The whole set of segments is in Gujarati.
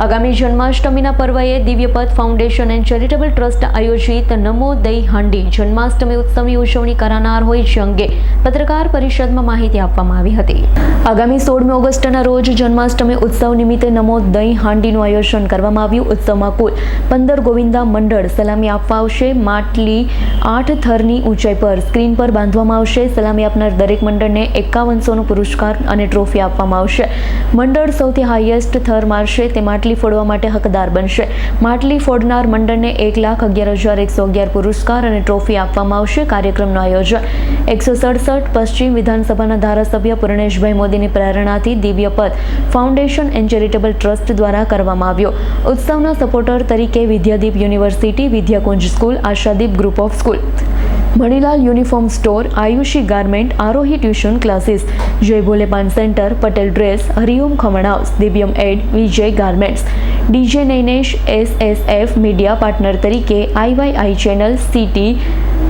આગામી જન્માષ્ટમીના પર્વએ દિવ્યપથ ફાઉન્ડેશન એન્ડ ચેરિટેબલ ટ્રસ્ટ આયોજિત નમો દહીં હાંડી જન્માષ્ટમી ઉત્સવની ઉજવણી કરાનાર હોય છે અંગે પત્રકાર પરિષદમાં માહિતી આપવામાં આવી હતી। આગામી 16મી ઓગસ્ટના રોજ જન્માષ્ટમી ઉત્સવ નિમિત્તે નમો દહીં હાંડીનું આયોજન કરવામાં આવ્યું। ઉત્સવમાં કુલ 15 ગોવિંદા મંડળ સલામી આપવા આવશે। માટલી 8 થરની ઊંચાઈ પર સ્ક્રીન પર બાંધવામાં આવશે। સલામી આપનાર દરેક મંડળને 5100નો પુરસ્કાર અને ટ્રોફી આપવામાં આવશે। મંડળ સૌથી હાઈએસ્ટ થર મારશે તે માટલી ફોડવા માટે હકદાર બનશે। માટલી ફોડનાર મંડળને 1,11,111 પુરસ્કાર અને ટ્રોફી આપવામાં આવશે। કાર્યક્રમનું આયોજન 167 પશ્ચિમ વિધાનસભાના ધારાસભ્ય પૂર્ણેશભાઈ મોદીની પ્રેરણાથી Divyapath foundation and charitable trust દ્વારા કરવામાં આવ્યો। ઉત્સવના સપોર્ટર તરીકે Vidyadeep university, Vidyakunj school, Ashadeep group of school, Manilal uniform store, Ayushi garment, Arohi tuition classes, Jay Bhole paan centre, Patel dress, Hariom khaman house, Divyam ad, Vijay garments, DJ Nainesh, SSF media partner તરીકે IYI ચેનલ, સિટી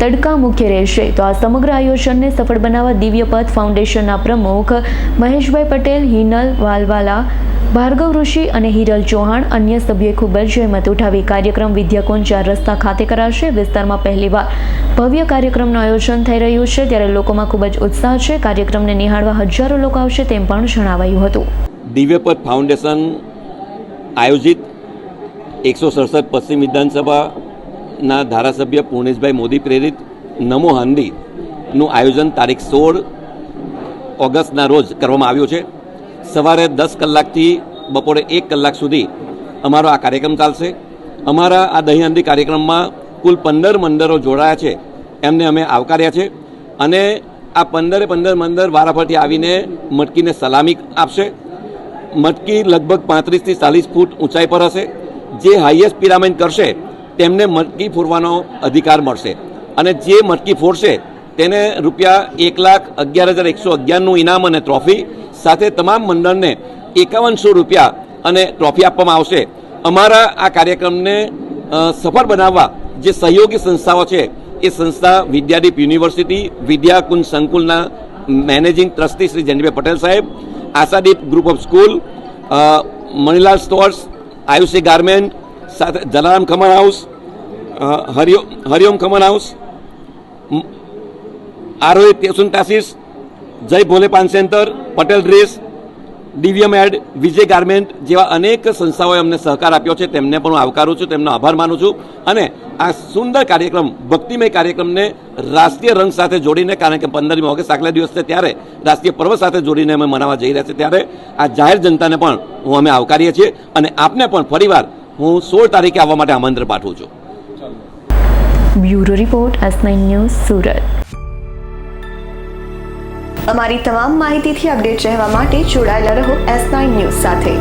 તડકા મુખ્ય રહેશે। તો આ સમગ્ર આયોજનને સફળ બનાવવા દિવ્યપથ ફાઉન્ડેશનના પ્રમુખ મહેશભાઈ પટેલ, હિનલ વાલવાલા, ભાર્ગવ ઋષિ અને હિરલ ચૌહાણ અન્ય સભ્યોએ ખૂબ જ જહેમત ઉઠાવી। કાર્યક્રમ વિદ્યાકુંજ 4 રસ્તા ખાતે કરાશે। વિસ્તારમાં પહેલીવાર ભવ્ય કાર્યક્રમનું આયોજન થઈ રહ્યું છે, ત્યારે લોકોમાં ખૂબ જ ઉત્સાહ છે। કાર્યક્રમને નિહાળવા હજારો લોકો આવશે તેમ પણ જણાવાયું હતું। દિવ્યપથ ફાઉન્ડેશન આયોજિત 167 પશ્ચિમ વિધાનસભાના ધારાસભ્ય પૂર્ણેશભાઈ મોદી પ્રેરિત નમો હાંડીનું આયોજન તારીખ 16 ઓગસ્ટના રોજ કરવામાં આવ્યું છે। સવારે 10 કલાકથી બપોરે 1 કલાક સુધી અમારો આ કાર્યક્રમ ચાલશે। અમારા આ દહીં હાંડી કાર્યક્રમમાં કુલ 15 મંડળો જોડાયા છે, એમને અમે આવકાર્યા છે અને આ 15 મંડળ વારાફરતી આવીને મટકીને સલામી આપશે। મટકી લગભગ 35થી 40 ફૂટ ઊંચાઈ પર હશે। જે હાઈએસ્ટ પિરામિડ કરશે તેમને મટકી ફોડવાનો અધિકાર મળશે અને જે મટકી ફોડશે તેને ₹1,11,111નું ઇનામ અને ટ્રોફી સાથે તમામ મંડળને 5100 અને ટ્રોફી આપવામાં આવશે। અમારા આ કાર્યક્રમને સફળ બનાવવા જે સહયોગી સંસ્થાઓ છે એ સંસ્થા વિદ્યાદીપ યુનિવર્સિટી, વિદ્યાકુંજ સંકુલના મેનેજિંગ ટ્રસ્ટી શ્રી જયંતિભાઈ પટેલ સાહેબ, Ashadeep group of school, Manilal stores, Ayushi garment, સાથે Jalaram khaman house, Hariom khaman house, Arohi tuition classes, Jay Bhole paan centre, Patel dress, Divyam ad, Vijay garment જેવા અનેક સંસ્થાઓએ અમને સહકાર આપ્યો છે, તેમને પણ હું આવકારું છું, તેમનો આભાર માનું છું અને આ સુંદર કાર્યક્રમ, ભક્તિમય કાર્યક્રમને રાષ્ટ્રીય રંગ સાથે જોડીને, કારણ કે 15મી ઓગસ્ટ આગલા દિવસ છે ત્યારે રાષ્ટ્રીય પર્વ સાથે જોડીને અમે મનાવવા જઈ રહ્યા છીએ, ત્યારે આ જાહેર જનતાને પણ અમે આવકારીએ છીએ અને આપને પણ ફરીવાર હું 16 તારીખે આવવા માટે આમંત્રણ પાઠવું છું। Bureau report, S9 news, Surat. અમારી તમામ માહિતીથી અપડેટ રહેવા માટે જોડાયેલા રહો S9 ન્યૂઝ સાથે।